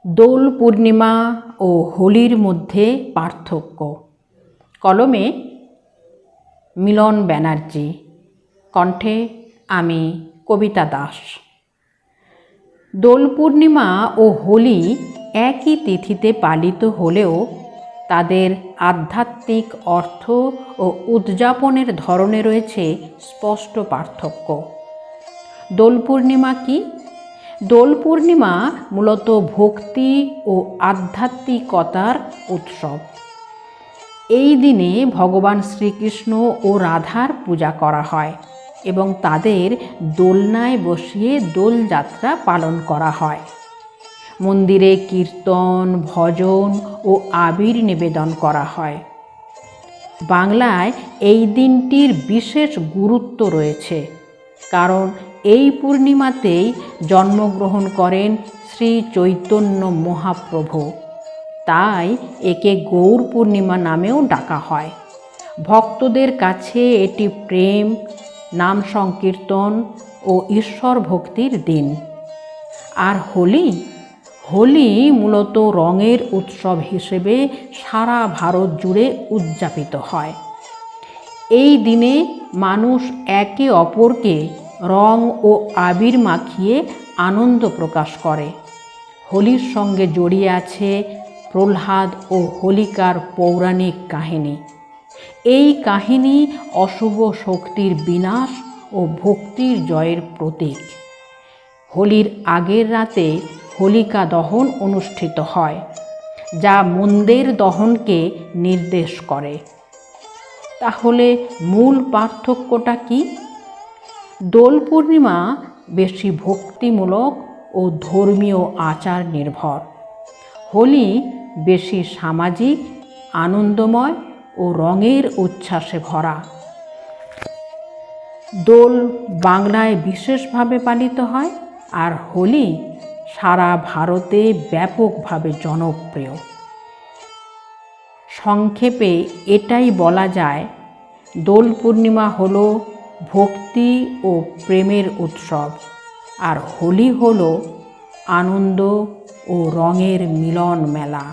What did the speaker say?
দোল পূর্ণিমা ও হোলির মধ্যে পার্থক্য। কলমে মিলন ব্যানার্জি, কণ্ঠে আমি কবিতা দাস। দোল পূর্ণিমা ও হোলি একই তিথিতে পালিত হলেও তাদের আধ্যাত্মিক অর্থ ও উদযাপনের ধরনে রয়েছে স্পষ্ট পার্থক্য। দোল পূর্ণিমা কি? দোল পূর্ণিমা মূলত ভক্তি ও আধ্যাত্মিকতার উৎসব। এই দিনে ভগবান শ্রীকৃষ্ণ ও রাধার পূজা করা হয় এবং তাদের দোলনায় বসিয়ে দোলযাত্রা পালন করা হয়। মন্দিরে কীর্তন, ভজন ও আবির নিবেদন করা হয়। বাংলায় এই দিনটির বিশেষ গুরুত্ব রয়েছে, কারণ এই পূর্ণিমাতেই জন্মগ্রহণ করেন শ্রী চৈতন্য মহাপ্রভু। তাই একে গৌর পূর্ণিমা নামেও ডাকা হয়। ভক্তদের কাছে এটি প্রেম, নাম সংকীর্তন ও ঈশ্বর ভক্তির দিন। আর হোলি মূলত রঙের উৎসব হিসেবে সারা ভারত জুড়ে উদযাপিত হয়। এই দিনে মানুষ একে অপরকে রং ও আবির মাখিয়ে আনন্দ প্রকাশ করে। হোলির সঙ্গে জড়িয়ে আছে প্রহ্লাদ ও হোলিকার পৌরাণিক কাহিনী। এই কাহিনী অশুভ শক্তির বিনাশ ও ভক্তির জয়ের প্রতীক। হোলির আগের রাতে হোলিকা দহন অনুষ্ঠিত হয়, যা মন্দের দহনকে নির্দেশ করে। তাহলে মূল পার্থক্যটা কি? দোল পূর্ণিমা বেশি ভক্তিমূলক ও ধর্মীয় আচার নির্ভর। হোলি বেশি সামাজিক, আনন্দময় ও রঙের উচ্ছ্বাসে ভরা। দোল বাংলায় বিশেষভাবে পালিত হয়, আর হোলি সারা ভারতে ব্যাপকভাবে জনপ্রিয়। সংক্ষেপে এটাই বলা যায়, দোল পূর্ণিমা হলো ভক্তি ও প্রেমের উৎসব, আর হোলি হলো আনন্দ ও রঙের মিলন মেলা।